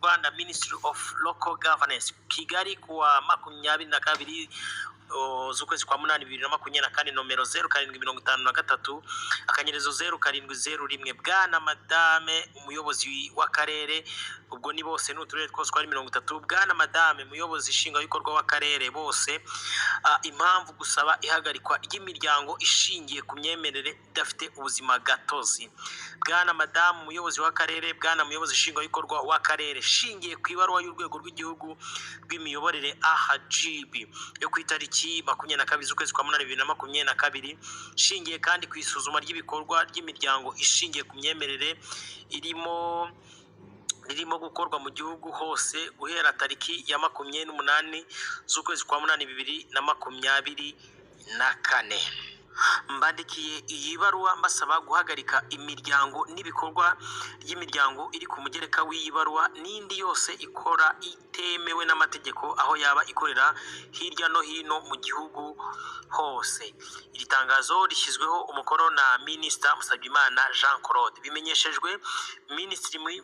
Rwanda Ministry of Local Governance Kigali kuwa 22 z'ukwezi kwa 8/2024 nomero 0753 akanyerezo 0701 bwana madame umuyobozi w'akarere ubwo ni bose n'uturere twose kwa 30 bwana madame umuyobozi ishinga bikorwa w'akarere bose impamvu gusaba ihagarikwa ry'imiryango ishingiye ku myemerere idafite ubuzima gatozi bwana madame umuyobozi w'akarere bwana umuyobozi ishinga bikorwa w'akarere shingiye ku ibaruwa y'urwego rw'igihugu rw'imiyoborere AHGB yo ku itariki 22 z'ukwezi kwa 8/2022 shingiye kandi ku isuzuma ry'ibikorwa ry'imiryango ishingiye ku myemerere irimo gukorwa mu gihugu hose guhera tariki ya 28 z'ukwezi kwa 8/2024 mbandikiye iyi baruwa mbasaba guhagarika imiryango n'ibikorwa ry'imiryango iri ku mugereka w'iyibaruwa n'indi yose ikora itemewe n'amategeko aho yaba ikorera hirya no hino mu gihugu hose. Iri tangazo rishyizweho umukono na Minister Musabyimana Jean Claude bimenyeshejwe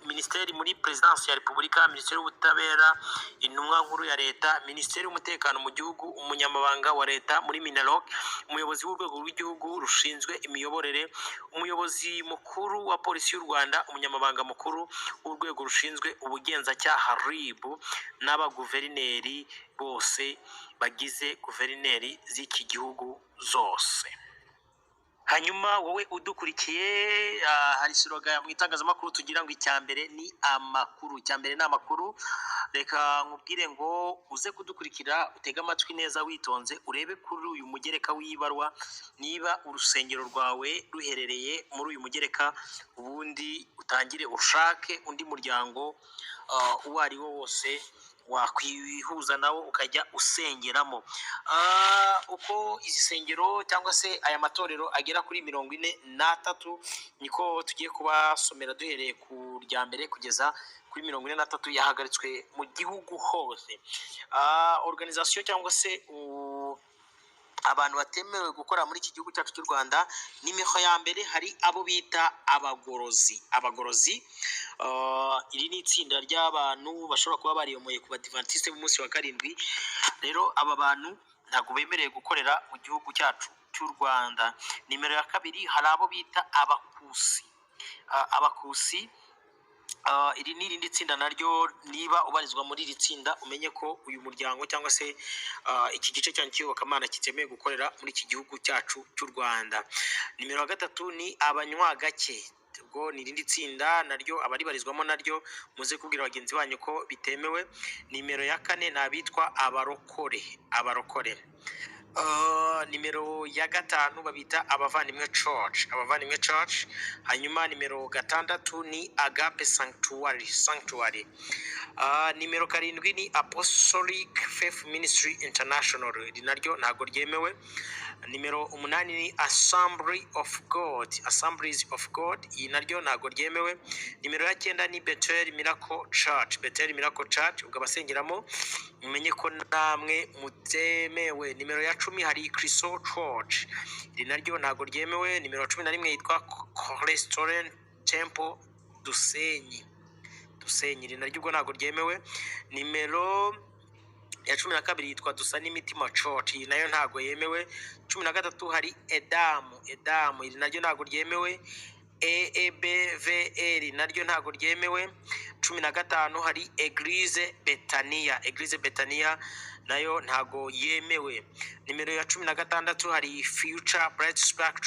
Ministeri muri Presidence ya Repubulika, Ministeri y'Ubutabera, Intumwa Nkuru ya Leta, Ministeri y'Umutekano mu gihugu, Umunyamabanga wa Leta muri Minaloc, umuyobozi w'urwego rw'igihugu rushinzwe imiyoborere, umuyobozi mukuru wa polisi y'u Rwanda, umunyamabanga mukuru w'urwego rushinzwe ubugenzacyaha RIB n'abaguverineri bose bagize guverineri z'iki gihugu zose. Hanyuma wowe udukurikiye hari slogan mu itangazamakuru tugira ngo icyambere ni amakuru, icyambere ni amakuru. Reka nkubwire ngo uze kudukurikira utega amatwi neza witonze urebe kuri uyu mugereka w'ibarwa niba urusengero rwawe ruherereye muri uyu mugereka, ubundi utangire ushake undi muryango uwo ari wo wose wakwihuza nawo ukajya usengeramo. Uko izisengero cyangwa se aya matorero agera kuri 43 niko tugiye kubasomera duhereye ku rya mbere kugeza kuri 43 yahagaritswe mu gihugu hose. Organisation cyangwa se abantu batemewe gukora muri iki gihugu cyacu cy'u Rwanda n'imiho ya mbere hari abo bita abagorozi. Iri ni itsinda ry'abantu bashobora kuba bariyomoye ku Badiventiste b'umunsi wa karindwi. Rero aba bantu ntago bemereye gukorera mu gihugu cyacu cy'u Rwanda. Nimero ya kabiri hari abo bita abakusi. Iri ni irindi tsinda naryo, niba ubarizwa muri iri tsinda umenye ko uyu muryango cyangwa se iki gice cyane cy'iyobokamana kitemeye gukorera muri iki gihugu cyacu cy'u Rwanda. Nimero ya gatatu ni abanywagake, ubwo ni irindi tsinda naryo abaribarizwamo naryo muze kubwira bagenzi banyu ko bitemewe. Nimero ya kane ni abitwa abarokore. Nimero ya gatanu babita abavandimwe church. Hanyuma nimero gatandatu ni Agape Sanctuary. Nimero karindwi ni Apostolic Faith Ministry International, naryo ntago ryemewe. Nimero 8 ni Assemblies of God, iyi naryo ntago ryemewe. Nimero ya 9 ni Bethel Miracle Church, ubwo abasengeramo mumenye ko namwe mutemewe. Nimero ya 10 hari Christo Church, iri naryo ntago ryemewe. Nimero 11 yitwa Restaurant Temple Dusenyi, iri naryo ubwo ntago ryemewe. Nimero ya 12 yitwa Dusa n'imitima Church, iyi nayo ntago yemewe. 13 hari Edamu, iri naryo ntago ryemewe. EBVR naryo ntago ryemewe. 15 hari Eglise Betania, nayo ntago yemewe. Nimero ya 16 hari Future Bright Spark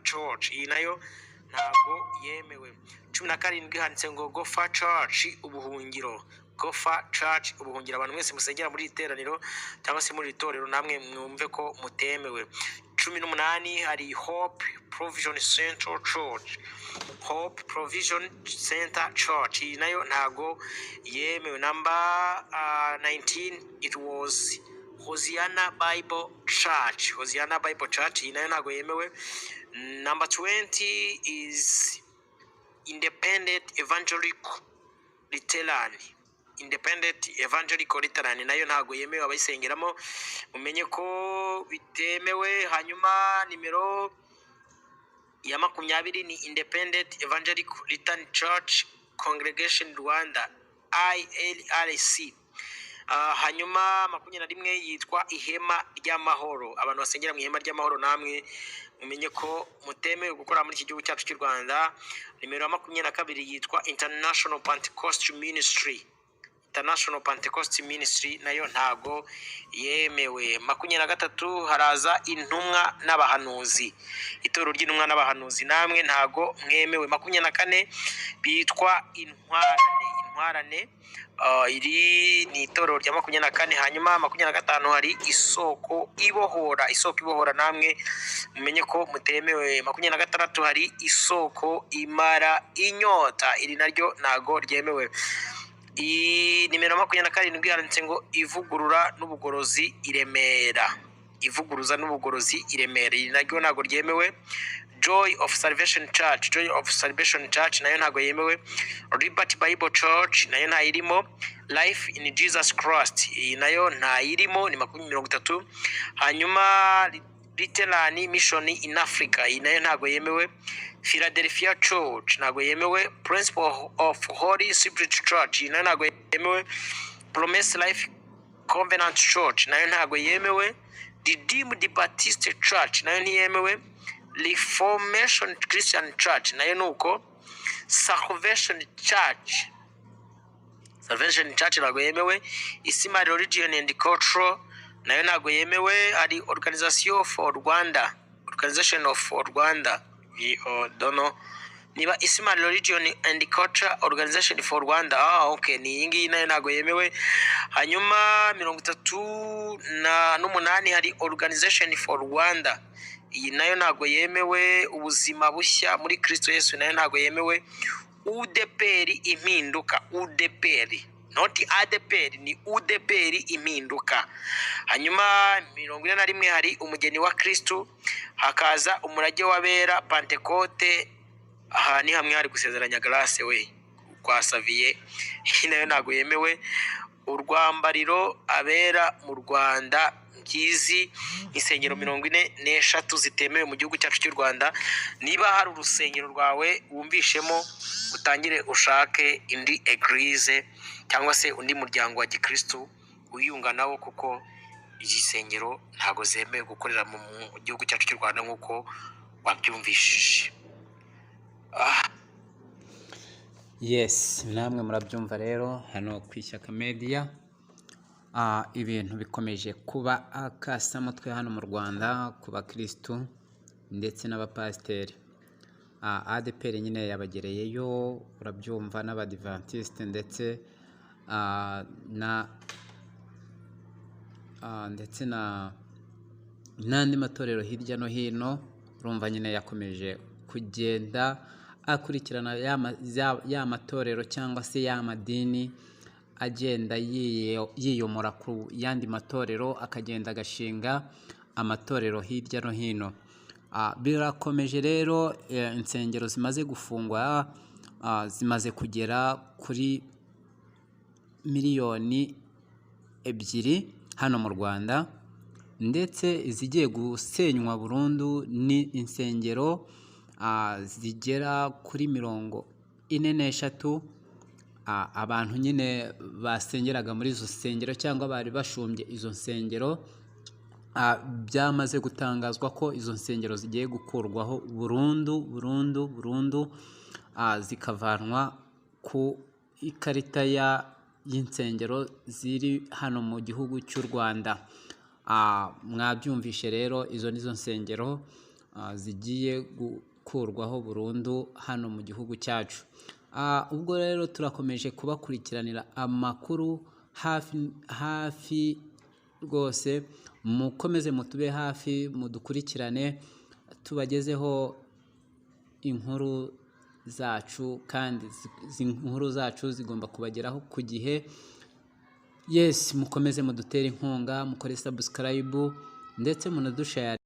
Church, iyi nayo ntago yemewe. 17 handitse ngo Gofa Church ubuhungiro, abantu mwese musengera muri iteraniro cyangwa se muri itorero namwe mwumve ko mutemewe. 18 hari Hope Provision Center Church, iyi nayo ntago yemewe. Number 19 it was Hosiana Bible Church, iyi nayo ntago yemewe. Number 20 is Independent Evangelical Lutheran, nayo ntago yemewe, abayisengeramo mumenye ko bitemewe. Hanyuma nimero ya 20 ni Independent Evangelical Lutheran Church Congregation Rwanda ILRC. Hanyuma 21 yitwa ihema ry'amahoro. Abantu basengera mu ihema ry'amahoro namwe mumenye ko mutemewe gukora muri iki gihugu cyacu cy'u Rwanda. Nimero 22 yitwa International Pentecost Ministry. International Pentecost Ministry nayo ntago yemewe. 23 haraza intumwa n'abahanuzi. Itorero ry'intumwa n'abahanuzi namwe ntago mwemewe. 24 bitwa intwarane. Iri ni itorero rya 24. Hanyuma 25 hari isoko ibohora namwe mumenye ko mutemewe. 26 hari isoko imara inyota, iri naryo ntago ryemewe. Nimero 27 yanditse ngo ivugurura n'ubugorozi iremera. Ivuguruza n'ubugorozi iremera, iri naryo ntago ryemewe. Joy of Salvation Church nayo ntago yemewe. Liberty Bible Church nayo ntayirimo. Life in Jesus Christ iyi nayo ntayirimo, ni 30. Hanyuma Lutheran Mission in Africa iyi nayo ntago yemewe. Philadelphia Church ntago yemewe. Principle of Holy Spirit Church iyi nayo ntago yemewe. Promise Life Covenant Church nayo ntago yemewe. Redeemed Baptist Church nayo ntiyemewe. Reformation Christian Church nayo nuko. Salvation Church ntago yemewe. Isima Religion and Culture nayo ntago yemewe. Ari Organization for Rwanda dono niba Isima Religion and Culture Organization for Rwanda. Okay, ni ingi nayo ntago yemewe. Hanyuma 38 hari Organization for Rwanda, iyi nayo ntago yemewe. Ubuzima bushya muri Kristo Yesu nayo ntago yemewe. UDPR impinduka, UDPR not ADPR, ni UDPR impinduka. Hanyuma 41 hari umugeni wa Kristo, hakaza umurage w'abera Pentecote. Aha ni hamwe hari gusezeranya Grace we kwa Savier, nayo ntago yemewe. Urwambariro abera mu Rwanda ngizi insengero 44 zitemewe mu gihugu cyacu cy'u Rwanda. Niba hari urusengero rwawe wumvishemo, utangire ushake indi eglise cyangwa se undi muryango wa Gikristo uyunga nawo, kuko igisengero ntago zemewe gukorera mu gihugu cyacu cy'u Rwanda nkuko wabyumvishije. Yes, namwe murabyumva rero hano ku Ishyaka Media. Ibintu bikomeje kuba akasamutwe hano mu Rwanda ku bakristo ndetse n'abapasiteri. ADPR nyine yabagereyeyo, urabyumva, n'abadivantiste ndetse ndetse n'andi matorero hirya no hino. Urumva nyine yakomeje kugenda akurikirana ya matorero cyangwa se ya madini, agenda yiyomora ku yandi matorero, akagenda agashinga amatorero hirya no hino. Birakomeje rero. Insengero zimaze gufungwa zimaze kugera kuri 2 miliyoni hano mu Rwanda, ndetse izigiye gusenywa burundu ni insengero zigera kuri 43. Abantu nyine basengeraga muri izo nsengero cyangwa bari bashumbye izo nsengero, byamaze gutangazwa ko izo nsengero zigiye gukurwaho burundu, zikavanwa ku ikarita y'insengero ziri hano mu gihugu cy'u Rwanda. Mwabyumvishe rero, izo nizo nsengero zigiye gukurwaho burundu hano mu gihugu cyacu. Ubwo rero turakomeje kubakurikiranira amakuru hafi rwose. Mukomeze mutube hafi, mudukurikirane, tubagezeho inkuru zacu, kandi inkuru zacu zigomba kubageraho ku gihe. Yes, mukomeze mudutere inkunga, mukore subscribe ndetse munadushare.